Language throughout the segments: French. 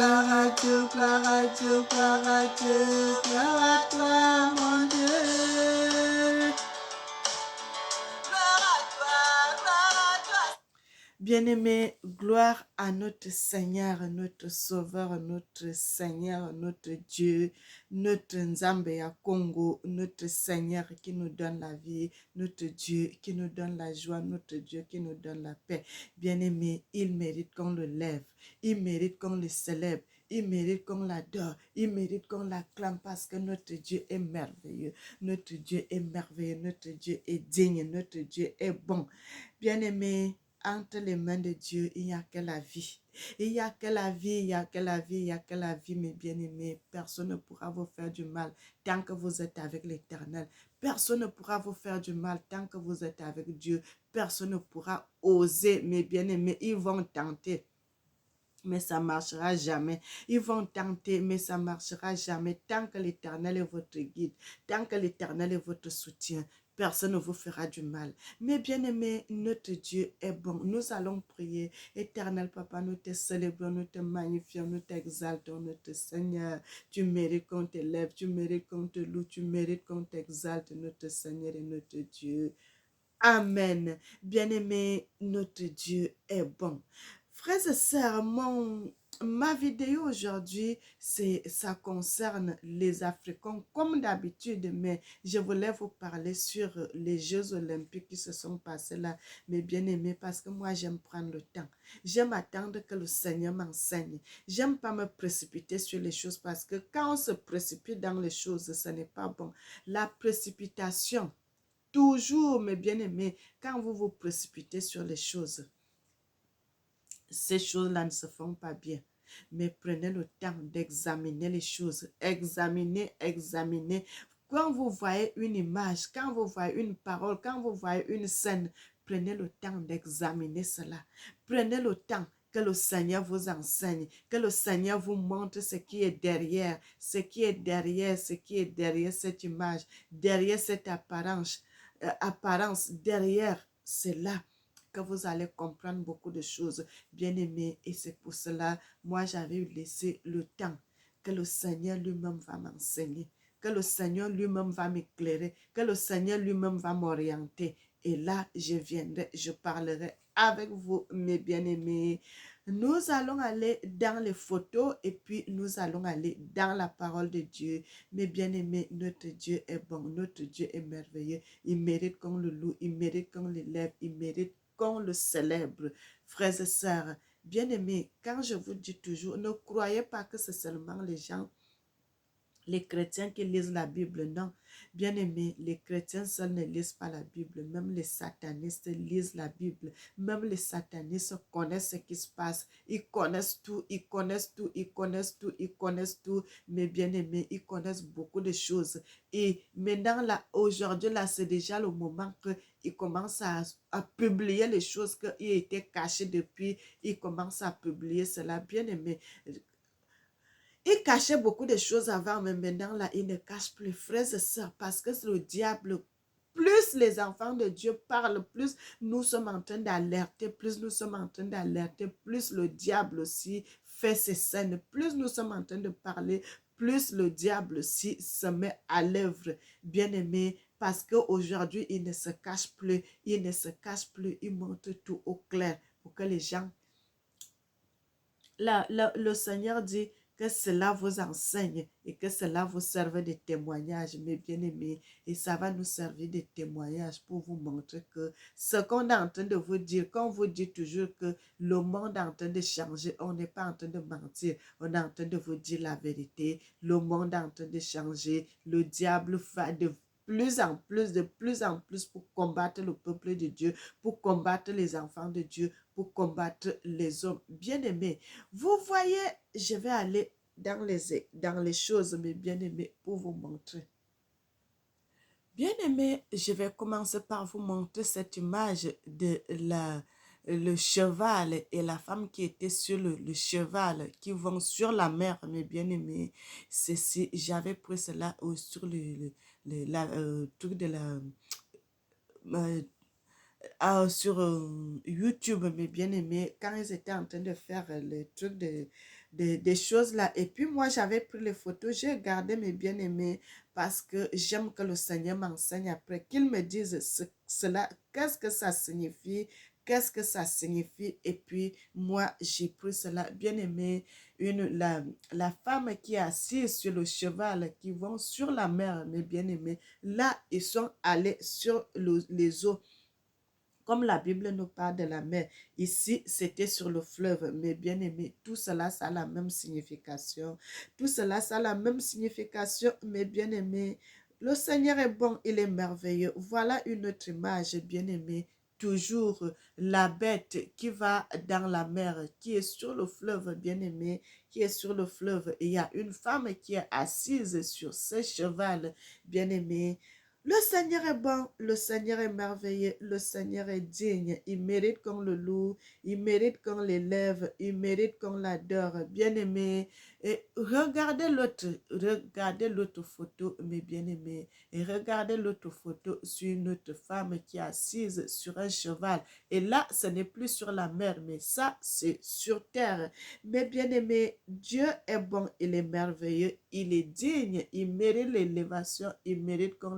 Dieu, gloire à Dieu, gloire à Dieu, gloire à toi, mon Dieu. Gloire à toi, gloire à toi. Bien-aimé, gloire à notre Seigneur, notre Sauveur, notre Seigneur, notre Dieu, notre Nzambe Congo, notre Seigneur qui nous donne la vie, notre Dieu qui nous donne la joie, notre Dieu qui nous donne la paix. Bien-aimé, il mérite qu'on le lève, il mérite qu'on le célèbre, il mérite qu'on l'adore, il mérite qu'on l'acclame parce que notre Dieu est merveilleux, notre Dieu est merveilleux, notre Dieu est digne, notre Dieu est bon. Bien-aimé, entre les mains de Dieu, il n'y a que la vie. Il n'y a que la vie, il n'y a que la vie, il n'y a que la vie, mes bien-aimés. Personne ne pourra vous faire du mal tant que vous êtes avec l'Éternel. Personne ne pourra vous faire du mal tant que vous êtes avec Dieu. Personne ne pourra oser, mes bien-aimés. Ils vont tenter, mais ça ne marchera jamais. Ils vont tenter, mais ça ne marchera jamais. Tant que l'Éternel est votre guide, tant que l'Éternel est votre soutien, personne ne vous fera du mal. Mais bien-aimé, notre Dieu est bon. Nous allons prier. Éternel Papa, nous te célébrons, nous te magnifions, nous t'exaltons, notre Seigneur. Tu mérites qu'on t'élève, tu mérites qu'on te loue, tu mérites qu'on t'exalte, notre Seigneur et notre Dieu. Amen. Bien-aimé, notre Dieu est bon. Frères et sœurs, ma vidéo aujourd'hui, ça concerne les Africains comme d'habitude, mais je voulais vous parler sur les Jeux olympiques qui se sont passés là, mes bien-aimés, parce que moi, j'aime prendre le temps. J'aime attendre que le Seigneur m'enseigne. J'aime pas me précipiter sur les choses parce que quand on se précipite dans les choses, ce n'est pas bon. La précipitation, toujours, mes bien-aimés, quand vous vous précipitez sur les choses, ces choses-là ne se font pas bien. Mais prenez le temps d'examiner les choses. Examinez, examinez. Quand vous voyez une image, quand vous voyez une parole, quand vous voyez une scène, prenez le temps d'examiner cela. Prenez le temps que le Seigneur vous enseigne, que le Seigneur vous montre ce qui est derrière, ce qui est derrière, ce qui est derrière cette image, derrière cette apparence, derrière cela que vous allez comprendre beaucoup de choses, bien aimés. Et c'est pour cela, moi, j'avais laissé le temps que le Seigneur lui-même va m'enseigner, que le Seigneur lui-même va m'éclairer, que le Seigneur lui-même va m'orienter. Et là, je viendrai, je parlerai avec vous, mes bien-aimés. Nous allons aller dans les photos et puis nous allons aller dans la parole de Dieu. Mes bien-aimés, notre Dieu est bon, notre Dieu est merveilleux. Il mérite qu'on le loue, il mérite qu'on l'élève, il mérite qu'on le célèbre. Frères et sœurs, bien-aimés, quand je vous dis toujours, ne croyez pas que c'est seulement les chrétiens qui lisent la Bible, non. Bien aimé, les chrétiens seuls ne lisent pas la Bible. Même les satanistes lisent la Bible. Même les satanistes connaissent ce qui se passe. Ils connaissent tout, ils connaissent tout, ils connaissent tout, ils connaissent tout. Mais bien aimé, ils connaissent beaucoup de choses. Et maintenant, là, aujourd'hui, là, c'est déjà le moment qu'ils commencent à publier les choses qui étaient cachées depuis. Ils commencent à publier cela. Bien aimé, il cachait beaucoup de choses avant, mais maintenant, là, il ne cache plus, frères et sœurs, parce que c'est le diable. Plus les enfants de Dieu parlent, plus nous sommes en train d'alerter, plus nous sommes en train d'alerter, plus le diable aussi fait ses scènes, plus nous sommes en train de parler, plus le diable aussi se met à l'œuvre, bien-aimé, parce qu'aujourd'hui, il ne se cache plus, il ne se cache plus, il montre tout au clair pour que les gens le Seigneur dit que cela vous enseigne et que cela vous serve de témoignage, mes bien-aimés. Et ça va nous servir de témoignage pour vous montrer que ce qu'on est en train de vous dire, quand on vous dit toujours que le monde est en train de changer, on n'est pas en train de mentir, on est en train de vous dire la vérité. Le monde est en train de changer, le diable va de plus en plus pour combattre le peuple de Dieu, pour combattre les enfants de Dieu, pour combattre les hommes. Bien-aimés, vous voyez, je vais aller dans les choses, mes bien-aimés, pour vous montrer. Bien-aimés, je vais commencer par vous montrer cette image de le cheval et la femme qui était sur le cheval, qui vont sur la mer, mes bien-aimés. Ceci, j'avais pris cela sur truc de la... sur YouTube, mes bien-aimés, quand ils étaient en train de faire le truc des choses là. Et puis moi, j'avais pris les photos, j'ai gardé mes bien-aimés parce que j'aime que le Seigneur m'enseigne après, qu'il me dise cela, qu'est-ce que ça signifie, qu'est-ce que ça signifie. Et puis moi, j'ai pris cela, bien-aimé, la femme qui est assise sur le cheval, qui vont sur la mer, mes bien-aimés, là, ils sont allés sur les eaux. Comme la Bible nous parle de la mer, ici, c'était sur le fleuve. Mais bien aimé, tout cela, ça a la même signification. Tout cela, ça a la même signification, mais bien aimé. Le Seigneur est bon, il est merveilleux. Voilà une autre image, bien aimé. Toujours la bête qui va dans la mer, qui est sur le fleuve, bien aimé, qui est sur le fleuve. Et il y a une femme qui est assise sur ce cheval, bien aimé. Le Seigneur est bon, le Seigneur est merveilleux, le Seigneur est digne. Il mérite qu'on le loue, il mérite qu'on l'élève, il mérite qu'on l'adore. Bien-aimé, et regardez l'autre photo, mes bien-aimés, et regardez l'autre photo sur une autre femme qui est assise sur un cheval. Et là, ce n'est plus sur la mer, mais ça, c'est sur terre. Mes bien-aimés, Dieu est bon, il est merveilleux, il est digne, il mérite l'élévation, il mérite qu'on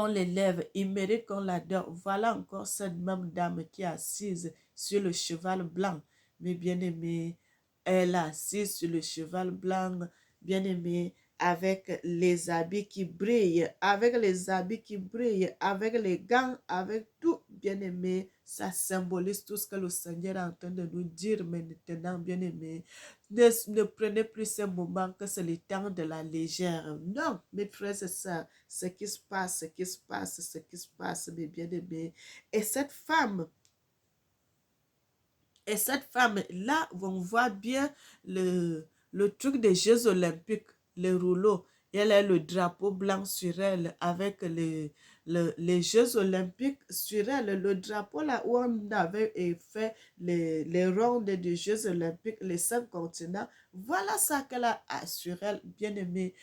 l'élève, il mérite qu'on l'adore. Voilà encore cette même dame qui est assise sur le cheval blanc. Mes bien-aimés, elle est assise sur le cheval blanc, bien-aimé, avec les habits qui brillent, avec les habits qui brillent, avec les gants, avec tout, bien-aimé. Ça symbolise tout ce que le Seigneur est en train de nous dire maintenant, bien-aimé. Ne prenez plus ces moments que c'est le temps de la légère. Non, mes frères et sœurs, ce qui se passe, ce qui se passe, ce qui se passe, mes bien-aimés. Et cette femme, là, on voit bien le truc des Jeux olympiques, le rouleau. Et elle a le drapeau blanc sur elle avec les Jeux olympiques sur elle. Le drapeau là où on avait fait les rondes des Jeux olympiques, les 5 continents. Voilà ça qu'elle a sur elle, bien aimé.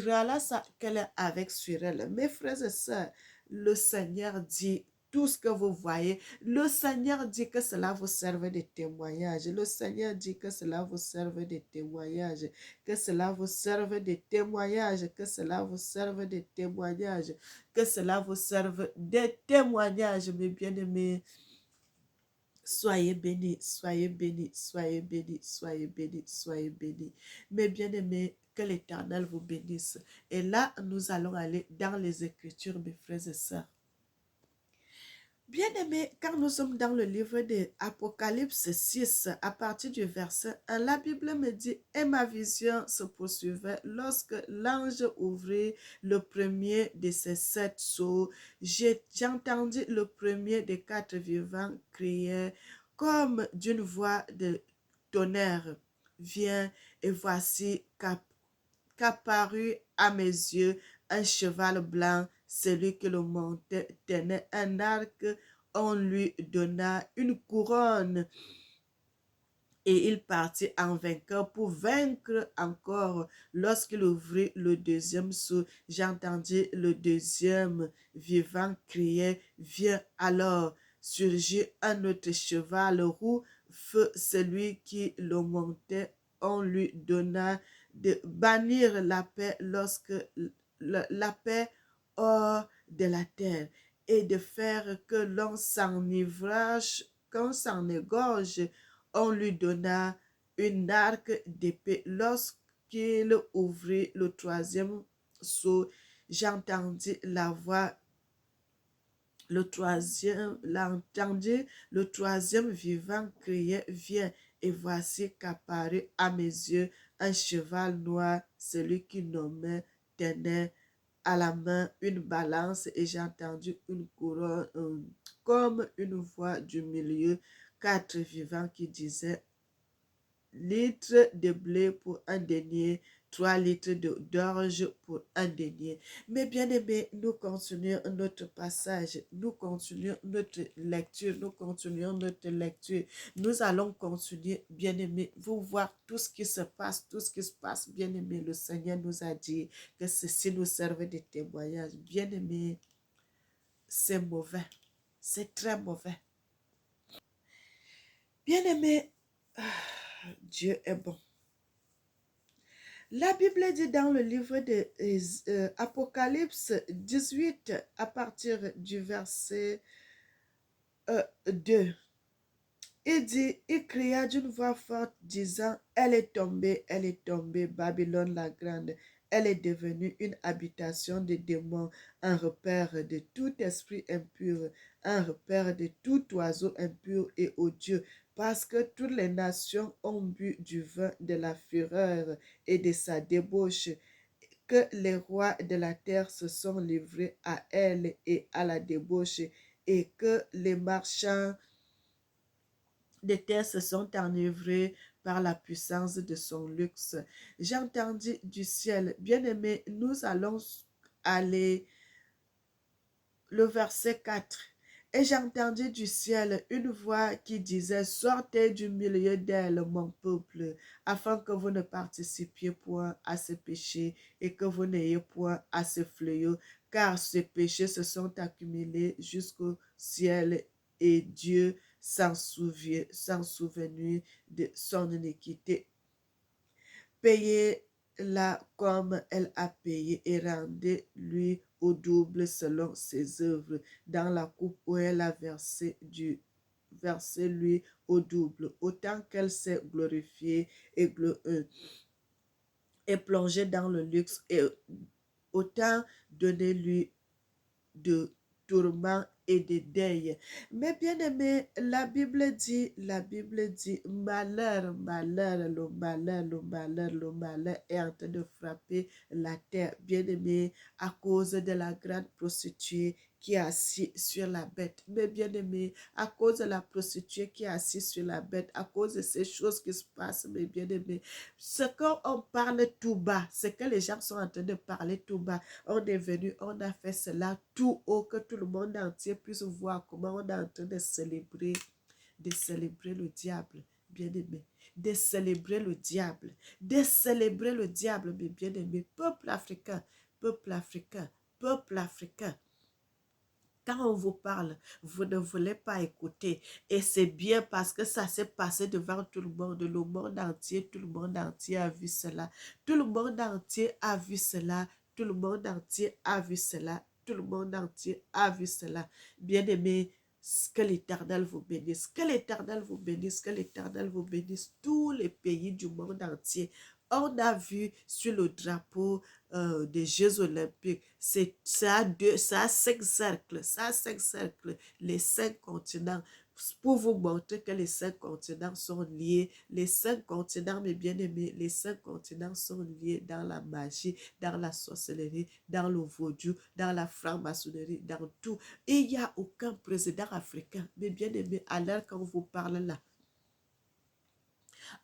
Voilà ça qu'elle a avec sur elle. Mes frères et sœurs, le Seigneur dit tout ce que vous voyez. Le Seigneur dit que cela vous serve de témoignage. Le Seigneur dit que cela vous serve de témoignage. Que cela vous serve de témoignage. Que cela vous serve de témoignage. Que cela vous serve de témoignage, mes bien-aimés. Soyez bénis, soyez bénis, soyez bénis, soyez bénis, soyez bénis. Mes bien-aimés, que l'Éternel vous bénisse. Et là, nous allons aller dans les Écritures, mes frères et sœurs. Bien-aimés, quand nous sommes dans le livre de Apocalypse 6, à partir du verset 1, la Bible me dit « Et ma vision se poursuivait lorsque l'ange ouvrit le premier de ces 7 sceaux. J'ai entendu le premier des 4 vivants crier comme d'une voix de tonnerre. Viens, et voici qu'apparut à mes yeux un cheval blanc, celui qui le montait tenait un arc, on lui donna une couronne et il partit en vainqueur pour vaincre encore. Lorsqu'il ouvrit le deuxième sceau, j'entendis le deuxième vivant crier, viens. Alors surgit un autre cheval roux, feu celui qui le montait, on lui donna de bannir la paix lorsque la paix hors de la terre et de faire que l'on s'enivrage, qu'on s'en égorge. On lui donna une arc d'épée. Lorsqu'il ouvrit le troisième sceau, j'entendis la voix, le troisième vivant criait, viens, et voici qu'apparut à mes yeux un cheval noir, celui qui nommait tenait à la main une balance, et j'ai entendu une couronne comme une voix du milieu, 4 vivants qui disaient, litres de blé pour un denier, 3 litres d'orge pour un denier. Mais bien aimés, nous continuons notre passage, nous continuons notre lecture, Nous allons continuer, bien aimés, vous voir tout ce qui se passe, bien aimés. Le Seigneur nous a dit que ceci nous servait de témoignage. Bien aimés, c'est mauvais, c'est très mauvais. Bien aimés, Dieu est bon. La Bible dit dans le livre de Apocalypse 18, à partir du verset 2, il dit, il cria d'une voix forte disant, elle est tombée, Babylone la grande. Elle est devenue une habitation de démons, un repère de tout esprit impur, un repère de tout oiseau impur et odieux, parce que toutes les nations ont bu du vin de la fureur et de sa débauche, que les rois de la terre se sont livrés à elle et à la débauche, et que les marchands des terres se sont enivrés par la puissance de son luxe. J'ai entendu du ciel, bien-aimé, nous allons aller le verset 4. Et j'ai entendu du ciel une voix qui disait, sortez du milieu d'elle, mon peuple, afin que vous ne participiez point à ce péché et que vous n'ayez point à ce fléau, car ces péchés se sont accumulés jusqu'au ciel et Dieu s'en souvenu de son iniquité. Payez-la comme elle a payé et rendez-lui au double selon ses œuvres. Dans la coupe où elle a versez-lui au double, autant qu'elle s'est glorifiée et plongée dans le luxe, et autant donnez-lui de tourments et de deuil. Mais bien aimé, la Bible dit, malheur, malheur, le malheur est en train de frapper la terre. Bien aimé, à cause de la grande prostituée qui est assise sur la bête. Mais bien aimé, à cause de la prostituée qui est assise sur la bête, à cause de ces choses qui se passent, mes bien aimés, ce qu'on parle tout bas, ce que les gens sont en train de parler tout bas, on est venu, on a fait cela tout haut, que tout le monde entier puisse voir comment on est en train de célébrer le diable, bien-aimé, de célébrer le diable, mes bien-aimés, peuple africain, peuple africain, peuple africain. Quand on vous parle, vous ne voulez pas écouter. Et c'est bien parce que ça s'est passé devant tout le monde entier, tout le monde entier a vu cela. Tout le monde entier a vu cela. Tout le monde entier a vu cela. Tout le monde entier a vu cela. Bien-aimés, que l'Éternel vous bénisse. Que l'Éternel vous bénisse. Que l'Éternel vous bénisse. Tous les pays du monde entier. On a vu sur le drapeau des Jeux olympiques, ça a 5 cercles, les 5 continents, pour vous montrer que les 5 continents sont liés. Les 5 continents, mes bien-aimés, les 5 continents sont liés dans la magie, dans la sorcellerie, dans le vaudou, dans la franc-maçonnerie, dans tout. Et il n'y a aucun président africain, mes bien-aimés, à l'heure quand vous parlez là.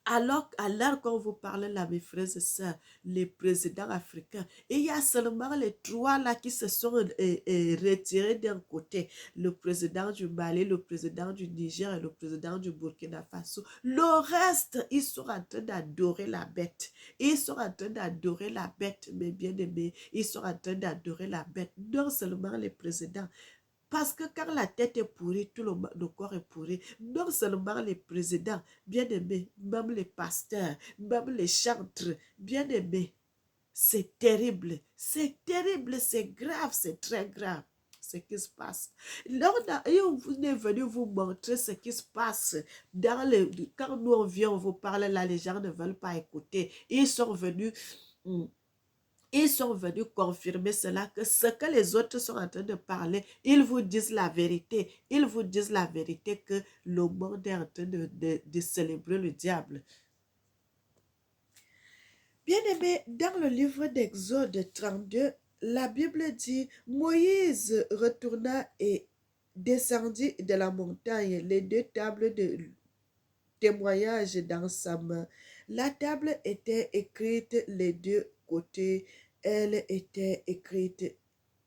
Alors, à l'heure qu'on vous parle là, mes frères et sœurs, les présidents africains, et il y a seulement les 3 là qui se sont retirés d'un côté. Le président du Mali, le président du Niger et le président du Burkina Faso. Le reste, ils sont en train d'adorer la bête. Ils sont en train d'adorer la bête, mes bien-aimés. Ils sont en train d'adorer la bête. Non seulement les présidents. Parce que quand la tête est pourrie, tout le corps est pourri. Non seulement les présidents, bien aimés, même les pasteurs, même les chantres, bien aimés. C'est terrible, c'est grave, c'est très grave ce qui se passe. Là, on est venu vous montrer ce qui se passe. Quand nous on vient, on vous parle là, les gens ne veulent pas écouter. Ils sont venus... Ils sont venus confirmer cela, que ce que les autres sont en train de parler, ils vous disent la vérité. Ils vous disent la vérité que le monde est en train de célébrer le diable. Bien-aimé, dans le livre d'Exode 32, la Bible dit, Moïse retourna et descendit de la montagne les 2 tables de témoignage dans sa main. La table était écrite les 2 côtés. Elle était écrite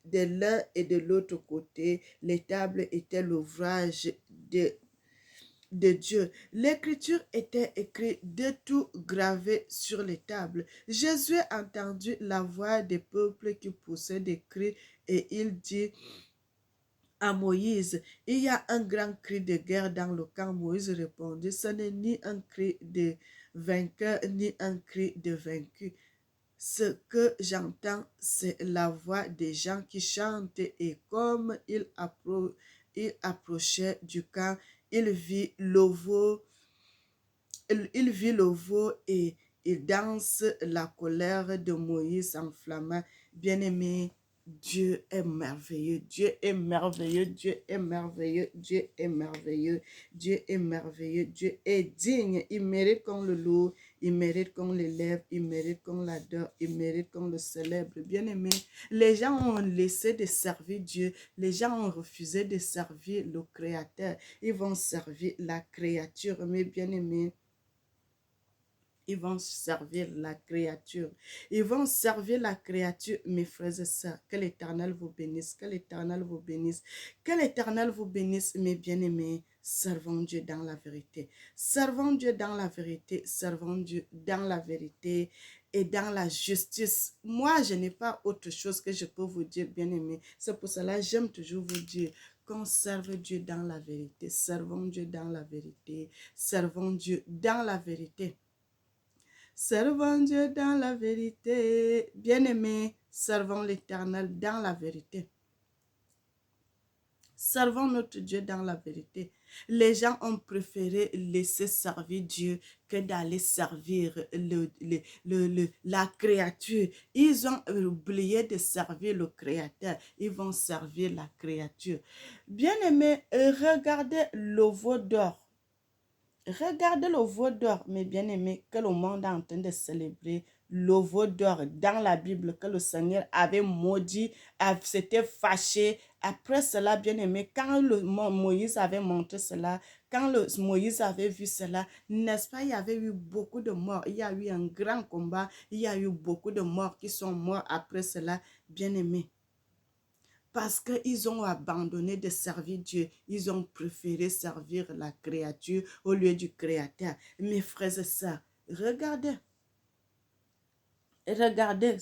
de l'un et de l'autre côté. Les tables étaient l'ouvrage de Dieu. L'écriture était écrite de tout gravé sur les tables. Jésus a entendu la voix des peuples qui poussaient des cris et il dit à Moïse, il y a un grand cri de guerre dans le camp. Moïse répondit, ce n'est ni un cri de vainqueur, ni un cri de vaincu. Ce que j'entends, c'est la voix des gens qui chantent et comme il approchait du camp, il vit le veau, il vit le veau et il danse. La colère de Moïse s'enflamma. Bien-aimé, Dieu est merveilleux, Dieu est merveilleux, Dieu est merveilleux, Dieu est merveilleux, Dieu est merveilleux, Dieu est digne. Il mérite qu'on le loue, il mérite qu'on l'élève, il mérite qu'on l'adore, il mérite qu'on le célèbre. Bien-aimé, les gens ont laissé de servir Dieu, les gens ont refusé de servir le Créateur. Ils vont servir la créature, mais bien-aimé, ils vont servir la créature. Ils vont servir la créature, mes frères et sœurs. Que l'Éternel vous bénisse, que l'Éternel vous bénisse, que l'Éternel vous bénisse, mes bien-aimés. Servons Dieu dans la vérité. Servons Dieu dans la vérité. Servons Dieu dans la vérité et dans la justice. Moi, je n'ai pas autre chose que je peux vous dire, bien-aimés. C'est pour cela que j'aime toujours vous dire qu'on serve Dieu dans la vérité. Servons Dieu dans la vérité. Servons Dieu dans la vérité. Servons Dieu dans la vérité. Bien-aimés, servons l'Éternel dans la vérité. Servons notre Dieu dans la vérité. Les gens ont préféré laisser servir Dieu que d'aller servir la créature. Ils ont oublié de servir le Créateur. Ils vont servir la créature. Bien-aimés, regardez le veau d'or. Regardez le veau d'or, mes bien-aimés, que le monde est en train de célébrer. Le veau d'or dans la Bible que le Seigneur avait maudit, s'était fâché. Après cela, bien-aimé, quand Moïse avait montré cela, quand Moïse avait vu cela, n'est-ce pas, il y avait eu beaucoup de morts. Il y a eu un grand combat. Il y a eu beaucoup de morts qui sont morts après cela, bien-aimé. Parce qu'ils ont abandonné de servir Dieu. Ils ont préféré servir la créature au lieu du Créateur. Mes frères et sœurs, regardez. Regardez.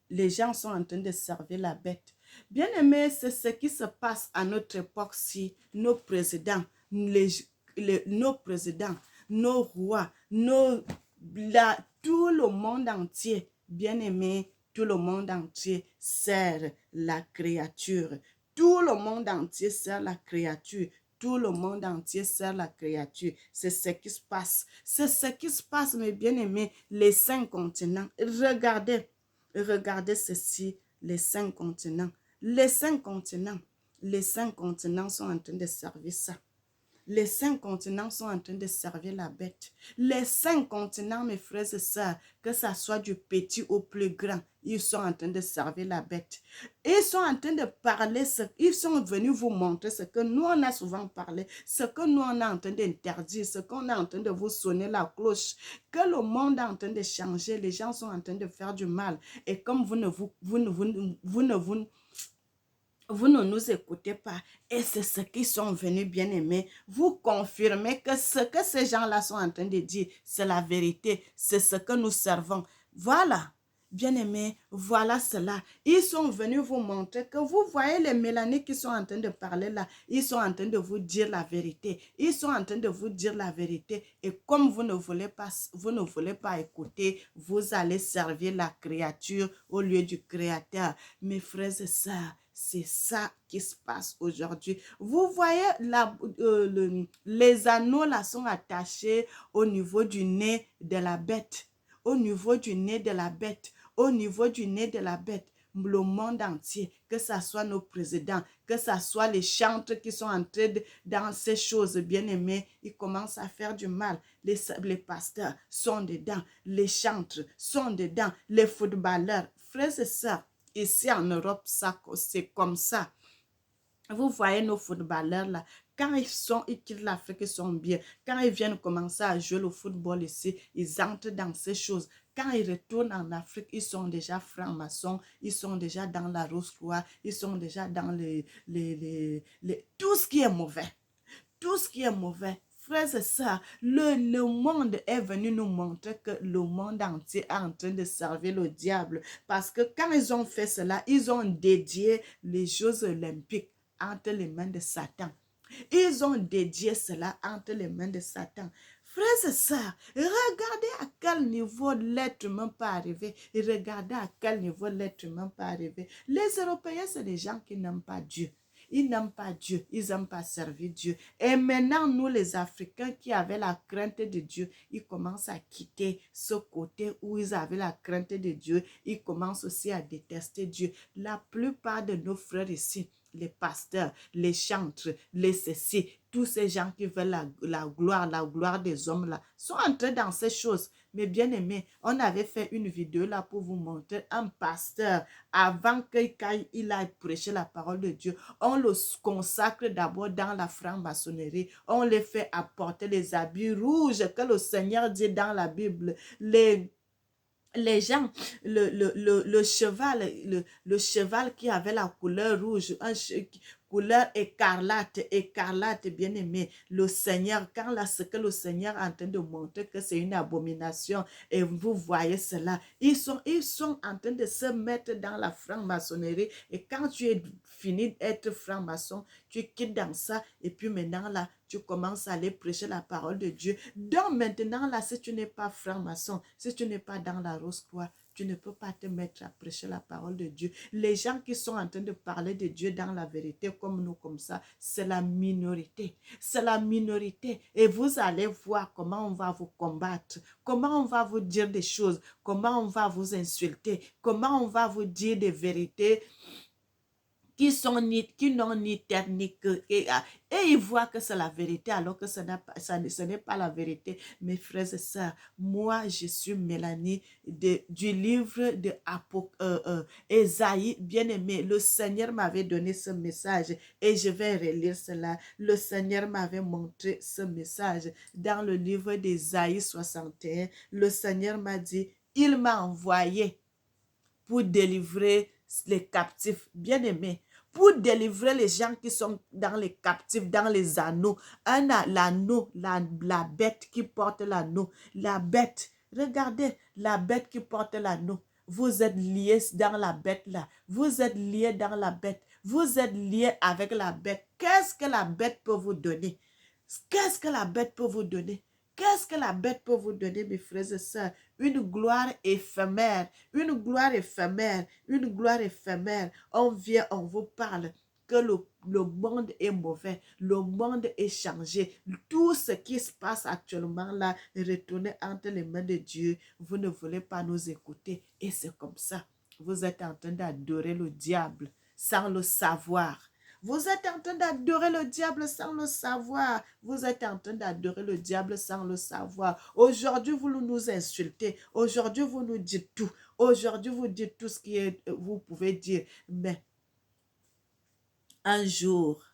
Les gens sont en train de servir la bête. Bien aimé, c'est ce qui se passe à notre époque-ci. Nos présidents, nos présidents, nos rois, tout le monde entier, bien aimé, tout le monde entier sert la créature. Tout le monde entier sert la créature. Tout le monde entier sert la créature. C'est ce qui se passe. C'est ce qui se passe, mes bien-aimés, les 5 continents. Regardez. Regardez ceci, les 5 continents. Les 5 continents. Les 5 continents sont en train de servir ça. Les 5 continents sont en train de servir la bête. Les 5 continents, mes frères et sœurs, que ça soit du petit au plus grand, ils sont en train de servir la bête. Ils sont en train de parler, ils sont venus vous montrer ce que nous on a souvent parlé, ce que nous on est en train d'interdire, ce qu'on est en train de vous sonner la cloche, que le monde est en train de changer, les gens sont en train de faire du mal. Et comme vous ne nous écoutez pas et c'est ce qu'ils sont venus bien aimer. Vous confirmez que ce que ces gens-là sont en train de dire, c'est la vérité, c'est ce que nous servons. Voilà, bien aimé, voilà cela. Ils sont venus vous montrer que vous voyez les mélaniques qui sont en train de parler là, ils sont en train de vous dire la vérité. Ils sont en train de vous dire la vérité et comme vous ne voulez pas écouter, vous allez servir la créature au lieu du Créateur. Mes frères et sœurs, c'est ça qui se passe aujourd'hui. Vous voyez, les anneaux là sont attachés au niveau du nez de la bête. Au niveau du nez de la bête. Au niveau du nez de la bête. Le monde entier, que ce soit nos présidents, que ce soit les chantres qui sont entrés dans ces choses bien-aimées, ils commencent à faire du mal. Les pasteurs sont dedans, les chantres sont dedans, les footballeurs, frères et sœurs. Ici en Europe, c'est comme ça. Vous voyez nos footballeurs là, quand ils quittent l'Afrique, ils sont bien. Quand ils viennent commencer à jouer le football ici, ils entrent dans ces choses. Quand ils retournent en Afrique, ils sont déjà francs-maçons, ils sont déjà dans la Rose-Croix, ils sont déjà dans tout ce qui est mauvais. Tout ce qui est mauvais. Frères et sœurs, le monde est venu nous montrer que le monde entier est en train de servir le diable. Parce que quand ils ont fait cela, ils ont dédié les Jeux olympiques entre les mains de Satan. Ils ont dédié cela entre les mains de Satan. Frères et sœurs, regardez à quel niveau l'être humain peut arriver. Et regardez à quel niveau l'être humain peut arriver. Les Européens, c'est des gens qui n'aiment pas Dieu. Ils n'aiment pas Dieu, ils n'aiment pas servir Dieu. Et maintenant, nous les Africains qui avaient la crainte de Dieu, ils commencent à quitter ce côté où ils avaient la crainte de Dieu. Ils commencent aussi à détester Dieu. La plupart de nos frères ici, les pasteurs, les chantres, les ceci, tous ces gens qui veulent la gloire des hommes là, sont entrés dans ces choses. Mais bien aimé, on avait fait une vidéo là pour vous montrer un pasteur avant qu'il aille prêcher la parole de Dieu. On le consacre d'abord dans la franc-maçonnerie. On les fait apporter les habits rouges que le Seigneur dit dans la Bible. Les gens, le cheval qui avait la couleur rouge, couleur écarlate, bien aimé, le Seigneur, quand là, ce que le Seigneur est en train de montrer que c'est une abomination, et vous voyez cela, ils sont en train de se mettre dans la franc-maçonnerie, et quand tu es fini d'être franc-maçon, tu quittes dans ça, et puis maintenant là, tu commences à aller prêcher la parole de Dieu. Donc maintenant là, si tu n'es pas franc-maçon, si tu n'es pas dans la Rose-Croix, tu ne peux pas te mettre à prêcher la parole de Dieu. Les gens qui sont en train de parler de Dieu dans la vérité, comme nous, comme ça, c'est la minorité. C'est la minorité. Et vous allez voir comment on va vous combattre, comment on va vous dire des choses, comment on va vous insulter, comment on va vous dire des vérités qui n'ont ni terre ni queue. Et ils voient que c'est la vérité alors que ce n'est pas la vérité. Mes frères et sœurs, moi je suis Mélanie du livre de Ésaïe, bien aimé. Le Seigneur m'avait donné ce message et je vais relire cela. Le Seigneur m'avait montré ce message dans le livre d'Ésaïe 61. Le Seigneur m'a dit, il m'a envoyé pour délivrer les captifs, bien aimés, pour délivrer les gens qui sont dans les captifs, dans les anneaux. L'anneau, la bête qui porte l'anneau, la bête, regardez, la bête qui porte l'anneau. Vous êtes liés dans la bête là, vous êtes liés dans la bête, vous êtes liés avec la bête. Qu'est-ce que la bête peut vous donner? Qu'est-ce que la bête peut vous donner? Qu'est-ce que la bête peut vous donner, mes frères et sœurs? Une gloire éphémère, une gloire éphémère, une gloire éphémère. On vient, on vous parle que le monde est mauvais, le monde est changé. Tout ce qui se passe actuellement là, retourné entre les mains de Dieu. Vous ne voulez pas nous écouter et c'est comme ça. Vous êtes en train d'adorer le diable sans le savoir. Vous êtes en train d'adorer le diable sans le savoir. Vous êtes en train d'adorer le diable sans le savoir. Aujourd'hui, vous nous insultez. Aujourd'hui, vous nous dites tout. Aujourd'hui, vous dites tout ce que vous pouvez dire. Mais un jour,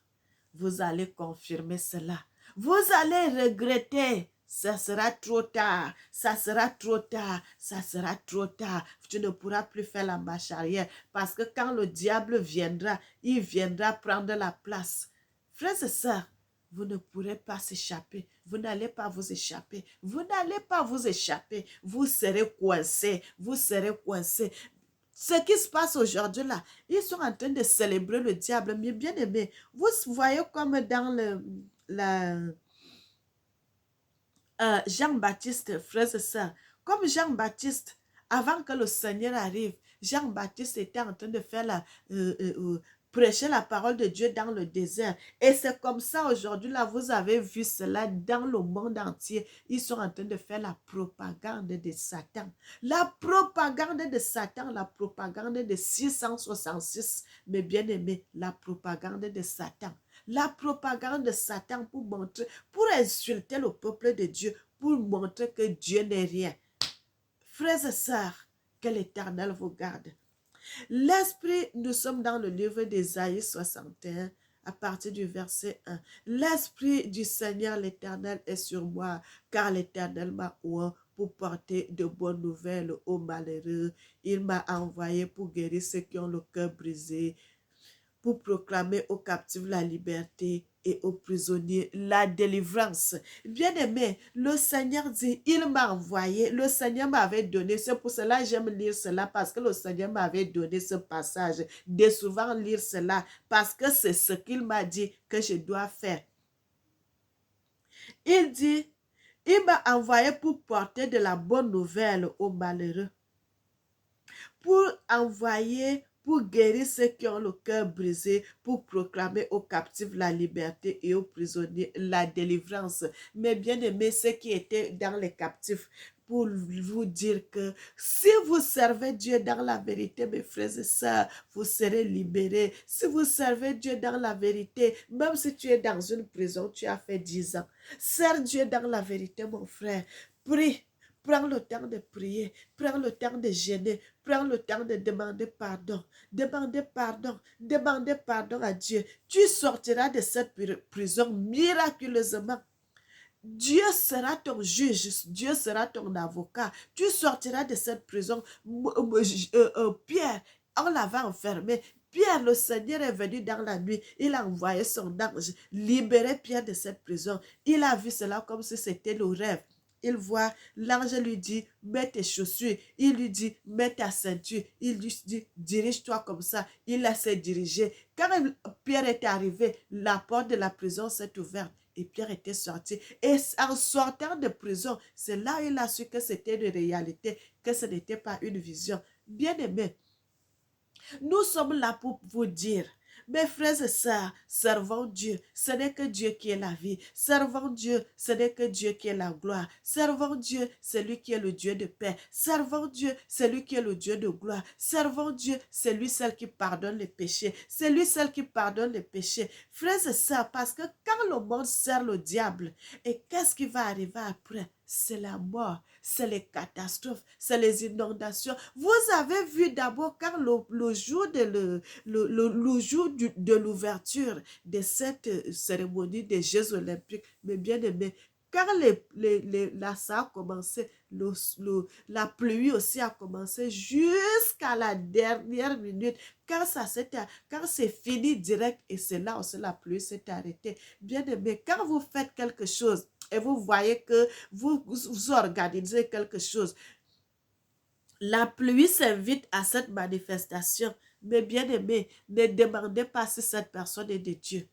vous allez confirmer cela. Vous allez regretter. Ça sera trop tard, ça sera trop tard, ça sera trop tard. Tu ne pourras plus faire la marche arrière parce que quand le diable viendra, il viendra prendre la place. Frères et sœurs, vous ne pourrez pas s'échapper. Vous n'allez pas vous échapper. Vous n'allez pas vous échapper. Vous serez coincés. Vous serez coincés. Ce qui se passe aujourd'hui là, ils sont en train de célébrer le diable. Mais bien aimé, vous voyez comme dans Jean-Baptiste, frères et sœurs, comme Jean-Baptiste, avant que le Seigneur arrive, Jean-Baptiste était en train de faire prêcher la parole de Dieu dans le désert. Et c'est comme ça aujourd'hui, là, vous avez vu cela dans le monde entier. Ils sont en train de faire la propagande de Satan. La propagande de Satan, la propagande de 666, mais bien aimé, la propagande de Satan. La propagande de Satan pour montrer, pour insulter le peuple de Dieu, pour montrer que Dieu n'est rien. Frères et sœurs, que l'Éternel vous garde. L'Esprit, nous sommes dans le livre d'Ésaïe 61, à partir du verset 1. L'Esprit du Seigneur l'Éternel est sur moi, car l'Éternel m'a oint pour porter de bonnes nouvelles aux malheureux. Il m'a envoyé pour guérir ceux qui ont le cœur brisé, pour proclamer aux captifs la liberté et aux prisonniers la délivrance. Bien-aimé, le Seigneur dit, il m'a envoyé, le Seigneur m'avait donné, c'est pour cela que j'aime lire cela, parce que le Seigneur m'avait donné ce passage, de souvent lire cela, parce que c'est ce qu'il m'a dit que je dois faire. Il dit, il m'a envoyé pour porter de la bonne nouvelle aux malheureux, pour envoyer, pour guérir ceux qui ont le cœur brisé, pour proclamer aux captifs la liberté et aux prisonniers la délivrance. Mais bien aimés, ceux qui étaient dans les captifs, pour vous dire que si vous servez Dieu dans la vérité, mes frères et sœurs, vous serez libérés. Si vous servez Dieu dans la vérité, même si tu es dans une prison, tu as fait 10 ans, sers Dieu dans la vérité, mon frère. Prie. Prends le temps de prier, prends le temps de jeûner, prends le temps de demander pardon. Demandez pardon à Dieu. Tu sortiras de cette prison miraculeusement. Dieu sera ton juge, Dieu sera ton avocat. Tu sortiras de cette prison. Pierre, on l'avait enfermé. Pierre, le Seigneur est venu dans la nuit. Il a envoyé son ange libérer Pierre de cette prison. Il a vu cela comme si c'était le rêve. Il voit, l'ange lui dit, mets tes chaussures. Il lui dit, mets ta ceinture. Il lui dit, dirige-toi comme ça. Il s'est dirigé. Quand Pierre est arrivé, la porte de la prison s'est ouverte. Et Pierre était sorti. Et en sortant de prison, c'est là où il a su que c'était une réalité, que ce n'était pas une vision. Bien-aimé, nous sommes là pour vous dire, mes frères et sœurs, servons Dieu. Ce n'est que Dieu qui est la vie. Servons Dieu, ce n'est que Dieu qui est la gloire. Servons Dieu, c'est lui qui est le Dieu de paix. Servons Dieu, c'est lui qui est le Dieu de gloire. Servons Dieu, c'est lui seul qui pardonne les péchés. C'est lui seul qui pardonne les péchés. Frères et sœurs, parce que quand le monde sert le diable, et qu'est-ce qui va arriver après? C'est la mort, c'est les catastrophes, c'est les inondations. Vous avez vu d'abord quand le jour de l'ouverture de cette cérémonie des Jeux olympiques, mais bien aimé, quand ça a commencé, la pluie aussi a commencé jusqu'à la dernière minute. Quand c'est fini direct, et c'est là aussi la pluie s'est arrêtée. Bien aimé, quand vous faites quelque chose, et vous voyez que vous organisez quelque chose, la pluie s'invite à cette manifestation. Mais bien aimé, ne demandez pas si cette personne est de Dieu.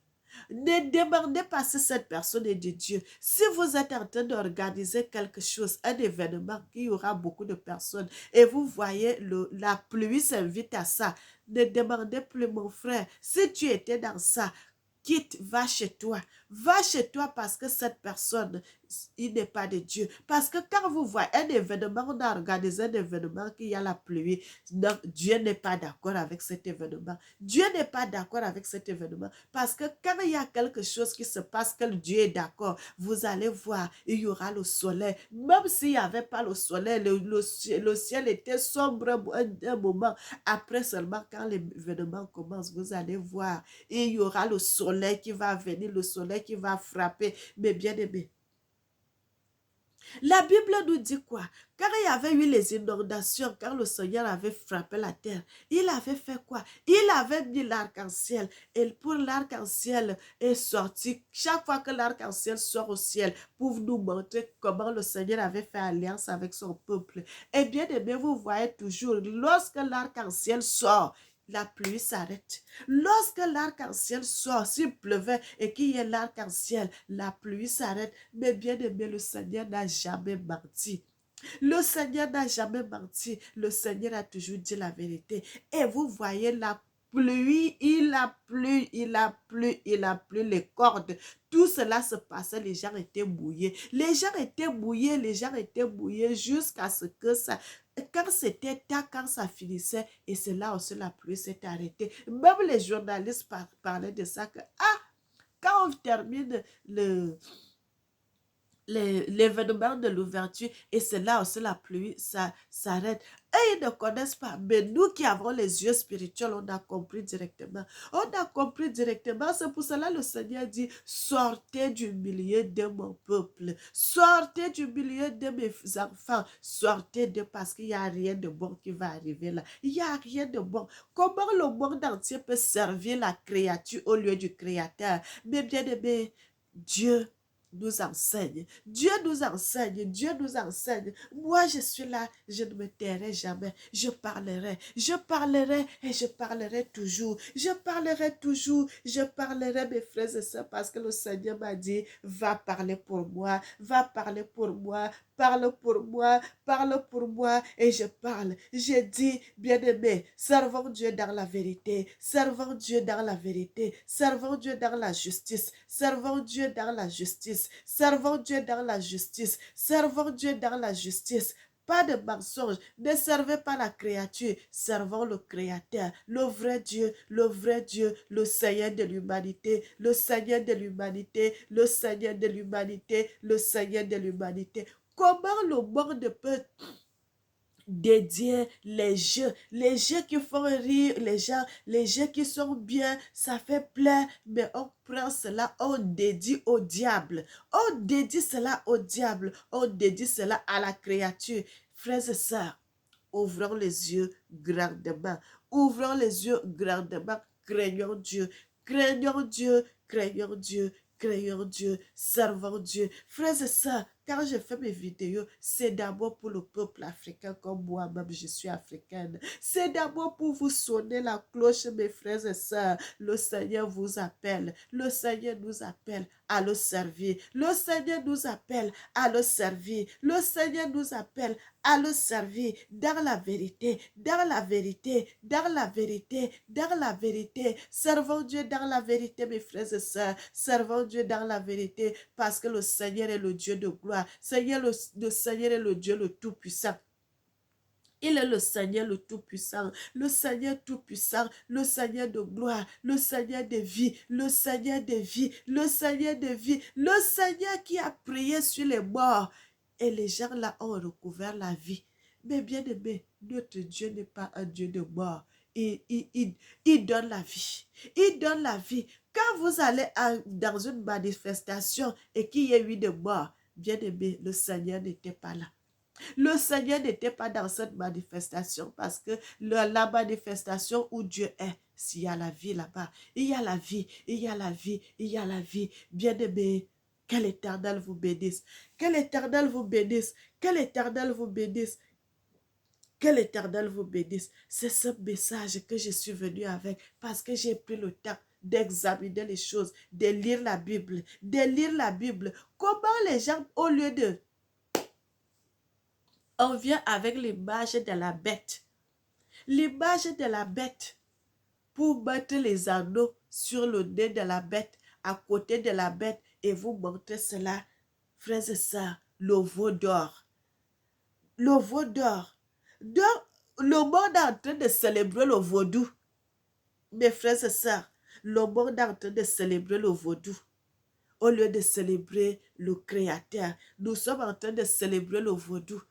Ne demandez pas si cette personne est de Dieu. Si vous êtes en train d'organiser quelque chose, un événement, qu'il y aura beaucoup de personnes, et vous voyez la pluie s'invite à ça, ne demandez plus, mon frère, si tu étais dans ça, quitte, va chez toi. Va chez toi parce que cette personne, il n'est pas de Dieu. Parce que quand vous voyez un événement, on a organisé un événement, qu'il y a la pluie, donc Dieu n'est pas d'accord avec cet événement. Dieu n'est pas d'accord avec cet événement. Parce que quand il y a quelque chose qui se passe, que Dieu est d'accord, vous allez voir, il y aura le soleil. Même s'il n'y avait pas le soleil, le ciel était sombre un moment. Après seulement, quand l'événement commence, vous allez voir, il y aura le soleil qui va venir, le soleil qui va frapper. Mais bien aimé, la Bible nous dit quoi? Quand il y avait eu les inondations, quand le Seigneur avait frappé la terre, il avait fait quoi? Il avait mis l'arc-en-ciel. Et pour l'arc-en-ciel est sorti. Chaque fois que l'arc-en-ciel sort au ciel, pour nous montrer comment le Seigneur avait fait alliance avec son peuple. Et bien aimé, vous voyez toujours, lorsque l'arc-en-ciel sort, la pluie s'arrête. Lorsque l'arc-en-ciel sort, s'il pleuvait et qu'il y ait l'arc-en-ciel, la pluie s'arrête. Mais bien aimé, le Seigneur n'a jamais menti. Le Seigneur n'a jamais menti. Le Seigneur a toujours dit la vérité. Et vous voyez la pluie, il a plu, les cordes. Tout cela se passait, les gens étaient mouillés. Les gens étaient mouillés jusqu'à ce que ça... Quand c'était tard, quand ça finissait, et c'est là aussi la pluie s'est arrêtée. Même les journalistes parlaient de ça, que quand on termine l'événement de l'ouverture, et c'est là aussi la pluie, ça s'arrête. Et ils ne connaissent pas, mais nous qui avons les yeux spirituels, on a compris directement. On a compris directement, c'est pour cela le Seigneur dit, sortez du milieu de mon peuple, sortez du milieu de mes enfants, sortez de parce qu'il n'y a rien de bon qui va arriver là. Il n'y a rien de bon. Comment le monde entier peut servir la créature au lieu du créateur? Mais bien aimé, Dieu nous enseigne. Dieu nous enseigne. Dieu nous enseigne. Moi, je suis là. Je ne me tairai jamais. Je parlerai. Je parlerai et je parlerai toujours. Je parlerai toujours. Je parlerai, mes frères et sœurs, parce que le Seigneur m'a dit, va parler pour moi. Va parler pour moi. Parle pour moi, parle pour moi, et je parle. J'ai dit, bien-aimé, servons Dieu dans la vérité, servons Dieu dans la vérité, servons Dieu dans la justice, servons Dieu dans la justice, servons Dieu dans la justice, servons Dieu dans la justice. Pas de mensonge, ne servez pas la créature, servons le Créateur, le vrai Dieu, le Seigneur de l'humanité, le Seigneur de l'humanité, le Seigneur de l'humanité, le Seigneur de l'humanité. Comment le monde peut dédier les jeux qui font rire les jeux qui sont bien, ça fait plein, mais on prend cela, on dédie au diable, on dédie cela au diable, on dédie cela à la créature. Frères et sœurs, ouvrons les yeux grandement, ouvrons les yeux grandement, craignons Dieu, craignons Dieu, craignons Dieu, craignons Dieu, servons Dieu. Frères et sœurs, quand je fais mes vidéos, c'est d'abord pour le peuple africain comme moi-même, je suis africaine. C'est d'abord pour vous sonner la cloche, mes frères et sœurs. Le Seigneur vous appelle. Le Seigneur nous appelle à le servir. Le Seigneur nous appelle à le servir. Le Seigneur nous appelle à le servir dans la vérité, dans la vérité, dans la vérité, dans la vérité. Servons Dieu dans la vérité, mes frères et sœurs. Servons Dieu dans la vérité parce que le Seigneur est le Dieu de gloire. Le Seigneur est le Dieu le Tout-Puissant. Il est le Seigneur le Tout-Puissant, le Seigneur Tout-Puissant, le Seigneur de gloire, le Seigneur de vie, le Seigneur de vie, le Seigneur de vie, le Seigneur qui a prié sur les morts. Et les gens là ont recouvert la vie. Mais bien aimé, notre Dieu n'est pas un Dieu de mort. Il donne la vie. Il donne la vie. Quand vous allez dans une manifestation et qu'il y a eu de morts, bien aimé, le Seigneur n'était pas là. Le Seigneur n'était pas dans cette manifestation parce que la manifestation où Dieu est, s'il y a la vie là-bas, il y a la vie, il y a la vie, il y a la vie. Bien-aimé, que l'Éternel vous bénisse, que l'Éternel vous bénisse, que l'Éternel vous bénisse, que l'Éternel vous bénisse. C'est ce message que je suis venu avec parce que j'ai pris le temps d'examiner les choses, de lire la Bible, de lire la Bible. Comment les gens, au lieu de on vient avec l'image de la bête. L'image de la bête pour mettre les anneaux sur le nez de la bête, à côté de la bête, et vous montrer cela, frères et sœurs, le veau d'or. Le veau d'or. Le monde est en train de célébrer le vaudou. Mes frères et sœurs, le monde est en train de célébrer le vaudou. Au lieu de célébrer le Créateur, nous sommes en train de célébrer le vaudou.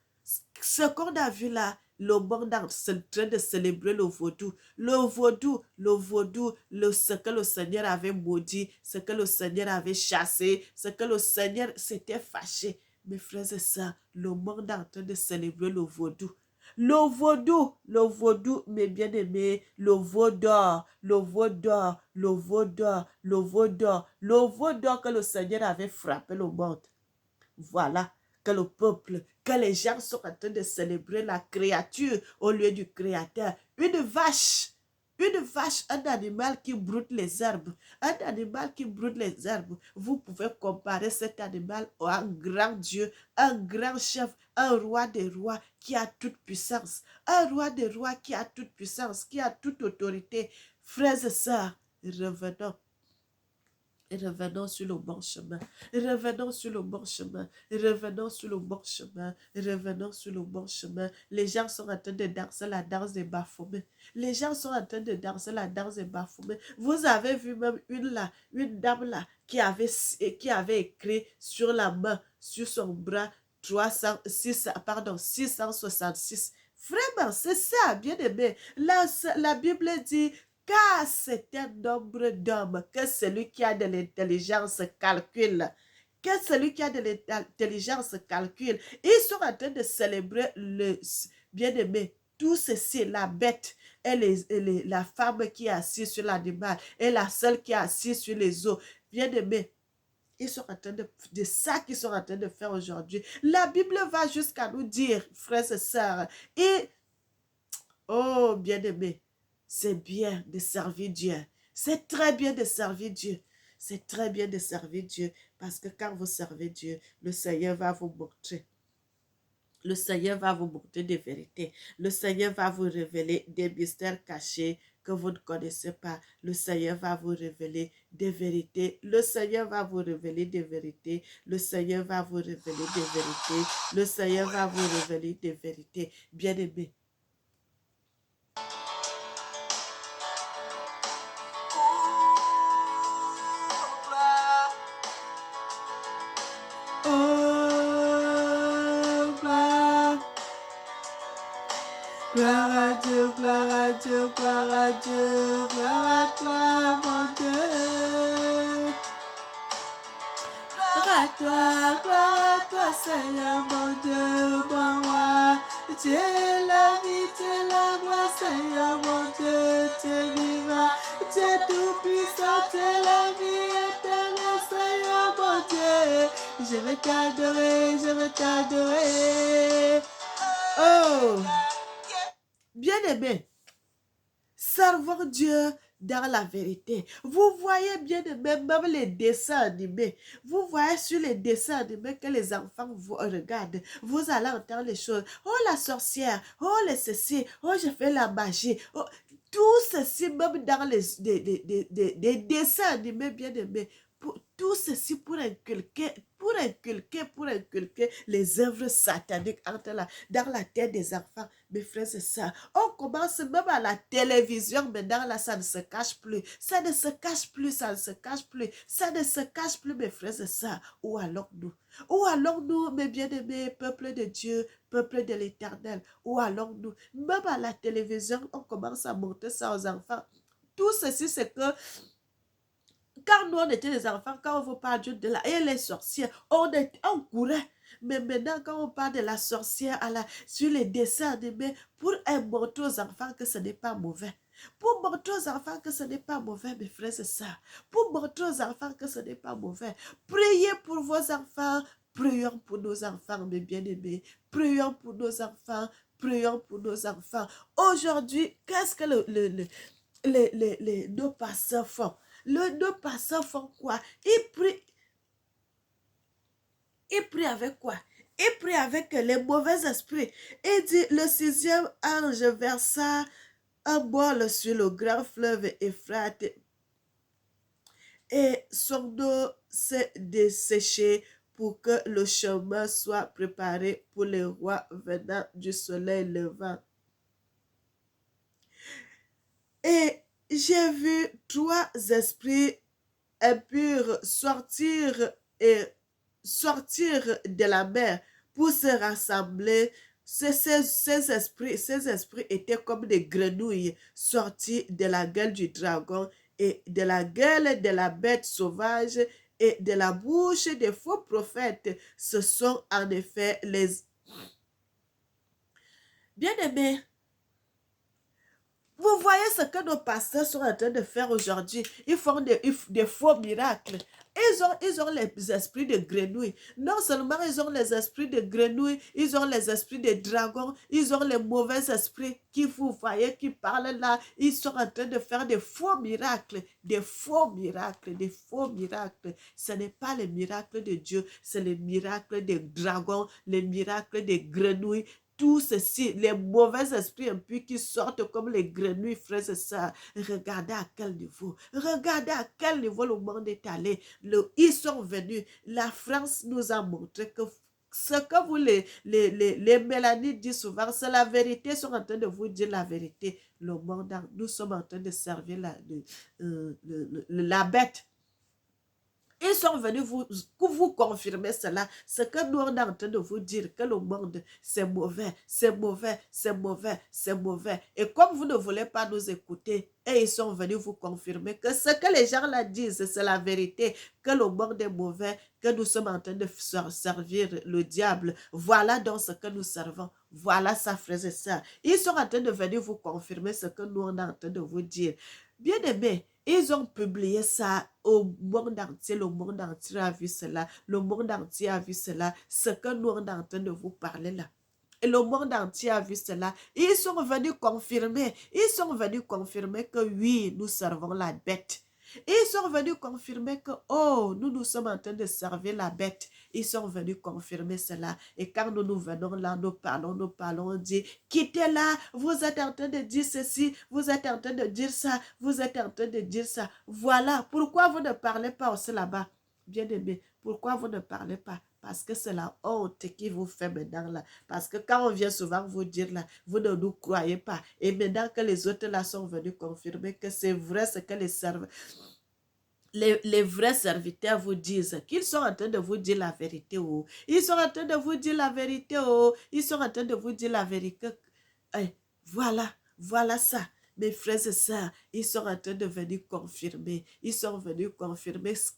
Ce qu'on a vu là, le monde est en train de célébrer le vaudou. Le vaudou, ce que le Seigneur avait maudit, ce que le Seigneur avait chassé, ce que le Seigneur s'était fâché. Mes frères et sœurs, le monde est en train de célébrer le vaudou. Le vaudou, mes bien-aimés, le veau d'or, le veau d'or, le veau d'or, le veau d'or, le veau d'or que le Seigneur avait frappé le monde. Voilà que le peuple, que les gens sont en train de célébrer la créature au lieu du Créateur. Une vache, un animal qui broute les herbes, un animal qui broute les herbes. Vous pouvez comparer cet animal à un grand Dieu, un grand chef, un roi des rois qui a toute puissance, un roi des rois qui a toute puissance, qui a toute autorité. Frères et sœurs, revenons Et revenons sur le bon chemin. Revenons sur le bon chemin. Revenons sur le bon chemin. Revenons sur le bon chemin. Les gens sont en train de danser la danse des Baphomet. Les gens sont en train de danser la danse des Baphomet. Vous avez vu même une dame là, qui avait écrit sur la main, sur son bras, 666. Vraiment, c'est ça, bien aimé. La Bible dit, car c'est un nombre d'hommes que celui qui a de l'intelligence calcule. Que celui qui a de l'intelligence calcule. Ils sont en train de célébrer le bien-aimé. Tout ceci, la bête et la femme qui est assise sur l'animal et la seule qui est assise sur les eaux. Bien-aimé, ils sont en train de ça qu'ils sont en train de faire aujourd'hui. La Bible va jusqu'à nous dire, frères et sœurs, et oh, bien-aimé, c'est bien de servir Dieu. C'est très bien de servir Dieu. C'est très bien de servir Dieu parce que quand vous servez Dieu, le Seigneur va vous montrer. Le Seigneur va vous montrer des vérités. Le Seigneur va vous révéler des mystères cachés que vous ne connaissez pas. Le Seigneur va vous révéler des vérités. Le Seigneur va vous révéler des vérités. Le Seigneur va vous révéler des vérités. Le Seigneur va vous révéler des vérités. Bien-aimés, gloire à Dieu, gloire à Dieu, gloire à Dieu, gloire à toi, mon Dieu. Gloire à toi, Seigneur, mon Dieu, mon roi. Tu es la vie, tu es la gloire, Seigneur, mon Dieu, tu es vivant, tu es tout puissant, tu es la vie éternelle, Seigneur, mon Dieu. Je vais t'adorer, je vais t'adorer. Oh! Bien-aimé, servons Dieu dans la vérité. Vous voyez bien même les dessins animés. Vous voyez sur les dessins animés que les enfants vous regardent. Vous allez entendre les choses. Oh, la sorcière. Oh, les ceci. Oh, je fais la magie. Oh, tout ceci, même dans des dessins animés, bien aimés. Tout ceci pour inculquer les œuvres sataniques dans la tête des enfants. Mes frères et sœurs, on commence même à la télévision, maintenant là, ça ne se cache plus. Ça ne se cache plus, ça ne se cache plus. Ça ne se cache plus, mes frères et sœurs. Où allons-nous? Où allons-nous, mes bien-aimés, peuple de Dieu, peuple de l'Éternel? Où allons-nous? Même à la télévision, on commence à montrer ça aux enfants. Tout ceci, c'est que quand nous, on était des enfants, quand on vous parle de la et les sorcières, on courait. Mais maintenant, quand on parle de la sorcière sur les dessins animés, pour montrer aux enfants que ce n'est pas mauvais. Pour montrer aux enfants que ce n'est pas mauvais, mes frères et sœurs. Pour montrer aux enfants que ce n'est pas mauvais. Priez pour vos enfants. Prions pour nos enfants, mes bien-aimés. Prions pour nos enfants. Prions pour nos enfants. Aujourd'hui, qu'est-ce que nos pasteurs font? Nos pasteurs font quoi? Ils prient avec quoi? Ils prient avec les mauvais esprits. Il dit, le 6e ange versa un bol sur le grand fleuve Euphrate et son eau s'est desséchée pour que le chemin soit préparé pour les rois venant du soleil levant. Et j'ai vu 3 esprits impurs sortir de la mer pour se rassembler. Ces esprits étaient comme des grenouilles sorties de la gueule du dragon et de la gueule de la bête sauvage et de la bouche des faux prophètes. Ce sont en effet les bien-aimés. Vous voyez ce que nos pasteurs sont en train de faire aujourd'hui. Ils font des faux miracles. Ils ont les esprits de grenouilles. Non seulement ils ont les esprits de grenouilles, ils ont les esprits de dragons, ils ont les mauvais esprits qui vous voyez, qui parlent là. Ils sont en train de faire des faux miracles, des faux miracles, des faux miracles. Ce n'est pas les miracles de Dieu, c'est les miracles des dragons, les miracles des grenouilles. tout ceci, les mauvais esprits impurs qui sortent comme les grenouilles, frères et sœurs, regardez à quel niveau, regardez à quel niveau le monde est allé. Ils sont venus. La France nous a montré que ce que vous, les Mélanies disent souvent, c'est la vérité, ils sont en train de vous dire la vérité. Le monde, nous sommes en train de servir la bête. Ils sont venus vous confirmer cela. Ce que nous on est en train de vous dire, que le monde, c'est mauvais, c'est mauvais, c'est mauvais, c'est mauvais. Et comme vous ne voulez pas nous écouter, et ils sont venus vous confirmer que ce que les gens là disent, c'est la vérité, que le monde est mauvais, que nous sommes en train de servir le diable. Voilà donc ce que nous servons. Voilà ça, frères et sœurs. Ils sont en train de venir vous confirmer ce que nous on est en train de vous dire. Bien aimé, ils ont publié ça au monde entier. Le monde entier a vu cela. Le monde entier a vu cela. Ce que nous on est en train de vous parler là. Et le monde entier a vu cela. Ils sont venus confirmer. Ils sont venus confirmer que oui, nous servons la bête. Ils sont venus confirmer que, oh, nous sommes en train de servir la bête. Ils sont venus confirmer cela. Et quand nous venons là, nous parlons, on dit, quittez-la, vous êtes en train de dire ceci, vous êtes en train de dire ça, vous êtes en train de dire ça. Voilà, pourquoi vous ne parlez pas aussi là-bas? Bien-aimé, pourquoi vous ne parlez pas? Parce que c'est la honte qui vous fait maintenant là. Parce que quand on vient souvent vous dire là, vous ne nous croyez pas. Et maintenant que les autres là sont venus confirmer que c'est vrai ce que les vrais serviteurs vous disent, qu'ils sont en train de vous dire la vérité. Oh. Ils sont en train de vous dire la vérité. Oh. Ils sont en train de vous dire la vérité. Eh, voilà ça. Mes frères et sœurs, ils sont en train de venir confirmer. Ils sont venus confirmer ce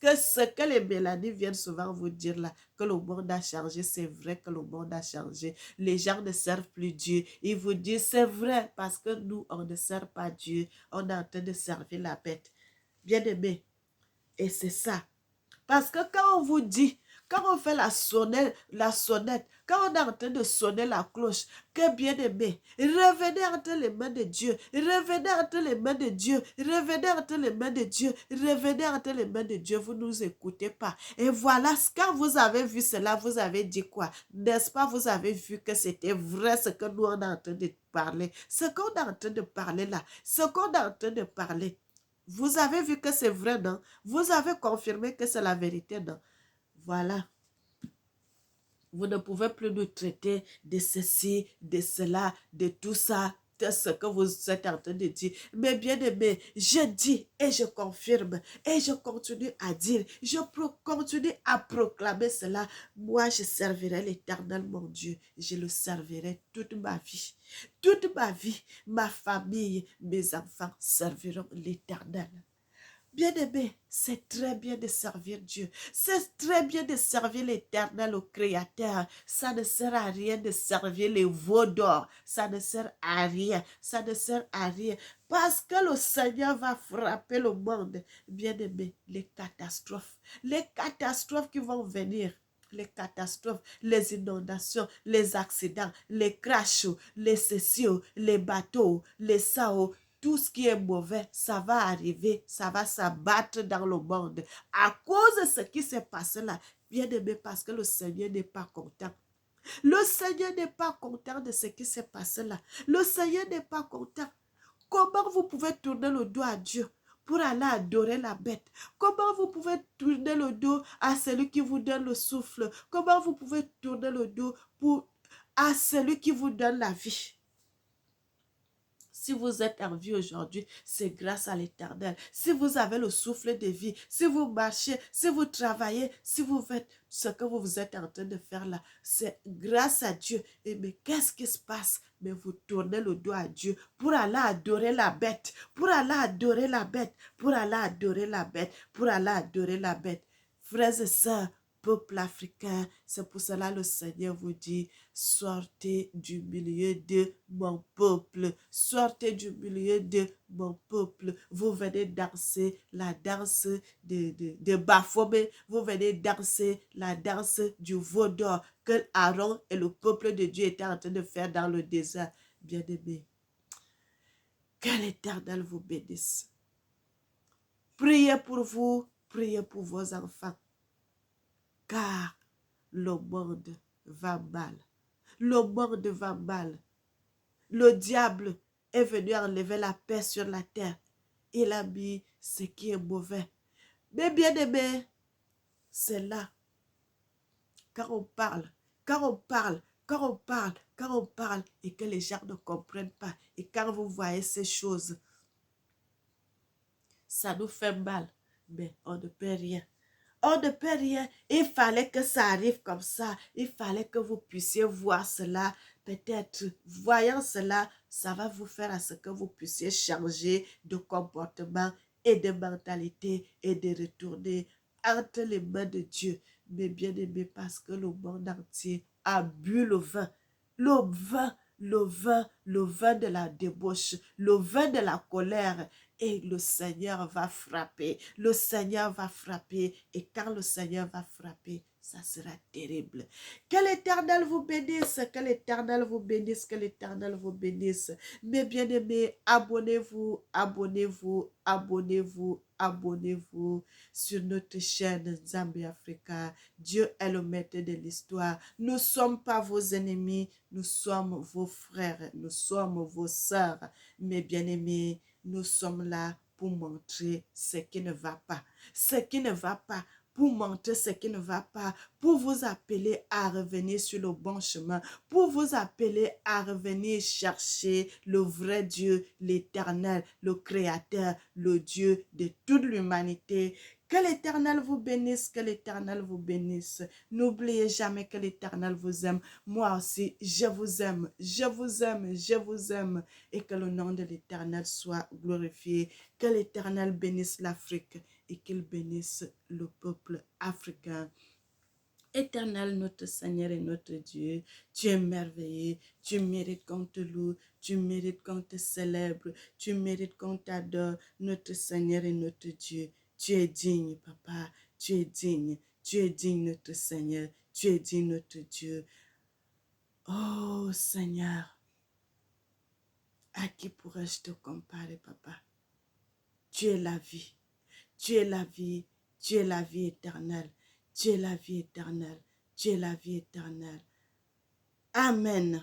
que les Mélanies viennent souvent vous dire là, que le monde a changé. C'est vrai que le monde a changé. Les gens ne servent plus Dieu. Ils vous disent, c'est vrai, parce que nous, on ne sert pas Dieu. On est en train de servir la bête. Bien-aimé, et c'est ça. Parce que quand on vous dit, quand on fait la sonnette, quand on est en train de sonner la cloche, que bien aimé, revenez entre les mains de Dieu, revenez entre les mains de Dieu, revenez entre les mains de Dieu, revenez entre les mains de Dieu, vous ne nous écoutez pas. Et voilà, quand vous avez vu cela, vous avez dit quoi? N'est-ce pas, vous avez vu que c'était vrai ce que nous on est en train de parler, ce qu'on est en train de parler là, ce qu'on est en train de parler. Vous avez vu que c'est vrai, non? Vous avez confirmé que c'est la vérité, non? Voilà. Vous ne pouvez plus nous traiter de ceci, de cela, de tout ça, de ce que vous êtes en train de dire. Mais bien aimé, je dis et je confirme et je continue à dire, je continue à proclamer cela. Moi, je servirai l'Éternel, mon Dieu. Je le servirai toute ma vie. Toute ma vie, ma famille, mes enfants serviront l'Éternel. Bien-aimé, c'est très bien de servir Dieu. C'est très bien de servir l'Éternel, au Créateur. Ça ne sert à rien de servir les veaux d'or. Ça ne sert à rien. Ça ne sert à rien. Parce que le Seigneur va frapper le monde. Bien-aimé, les catastrophes qui vont venir. Les catastrophes, les inondations, les accidents, les crashs, les cessions, les bateaux, les saos, tout ce qui est mauvais, ça va arriver, ça va s'abattre dans le monde. À cause de ce qui s'est passé là, bien aimé, parce que le Seigneur n'est pas content. Le Seigneur n'est pas content de ce qui s'est passé là. Le Seigneur n'est pas content. Comment vous pouvez tourner le dos à Dieu pour aller adorer la bête? Comment vous pouvez tourner le dos à celui qui vous donne le souffle? Comment vous pouvez tourner le dos à celui qui vous donne la vie? Si vous êtes en vie aujourd'hui, c'est grâce à l'Éternel. Si vous avez le souffle de vie, si vous marchez, si vous travaillez, si vous faites ce que vous êtes en train de faire là, c'est grâce à Dieu. Et mais qu'est-ce qui se passe? Mais vous tournez le dos à Dieu pour aller adorer la bête, pour aller adorer la bête, pour aller adorer la bête, pour aller adorer la bête. Frères et sœurs, peuple africain, c'est pour cela le Seigneur vous dit, sortez du milieu de mon peuple, sortez du milieu de mon peuple. Vous venez danser la danse de Baphomet, vous venez danser la danse du veau d'or que Aaron et le peuple de Dieu étaient en train de faire dans le désert. Bien-aimés, que l'Éternel vous bénisse. Priez pour vous, priez pour vos enfants. Car le monde va mal. le bord de Vabal. Le diable est venu enlever la paix sur la terre. Il a mis ce qui est mauvais. Mais bien aimé, c'est là, quand on parle, et que les gens ne comprennent pas, et quand vous voyez ces choses, ça nous fait mal, mais on ne peut rien. On ne peut rien. Il fallait que ça arrive comme ça. Il fallait que vous puissiez voir cela. Peut-être, voyant cela, ça va vous faire à ce que vous puissiez changer de comportement et de mentalité et de retourner entre les mains de Dieu. Mais bien aimé, parce que le monde entier a bu le vin. Le vin, le vin de la débauche, le vin de la colère. Et le Seigneur va frapper. Le Seigneur va frapper. Et quand le Seigneur va frapper, ça sera terrible. Que l'Éternel vous bénisse. Que l'Éternel vous bénisse. Que l'Éternel vous bénisse. Mes bien-aimés, abonnez-vous, abonnez-vous, abonnez-vous, abonnez-vous sur notre chaîne Nzambe Africa. Dieu est le maître de l'histoire. Nous ne sommes pas vos ennemis. Nous sommes vos frères. Nous sommes vos sœurs. Mes bien-aimés, nous sommes là pour montrer ce qui ne va pas. Ce qui ne va pas. Pour montrer ce qui ne va pas. Pour vous appeler à revenir sur le bon chemin. Pour vous appeler à revenir chercher le vrai Dieu, l'Éternel, le Créateur, le Dieu de toute l'humanité. Que l'Éternel vous bénisse, que l'Éternel vous bénisse. N'oubliez jamais que l'Éternel vous aime. Moi aussi, je vous aime, je vous aime, je vous aime. Et que le nom de l'Éternel soit glorifié. Que l'Éternel bénisse l'Afrique et qu'il bénisse le peuple africain. Éternel, notre Seigneur et notre Dieu, tu es merveilleux, tu mérites qu'on te loue, tu mérites qu'on te célèbre, tu mérites qu'on t'adore, notre Seigneur et notre Dieu. Tu es digne, Papa, tu es digne, notre Seigneur, tu es digne, notre Dieu. Oh Seigneur, à qui pourrais-je te comparer, Papa? Tu es la vie, tu es la vie, tu es la vie éternelle, tu es la vie éternelle, tu es la vie éternelle. Amen.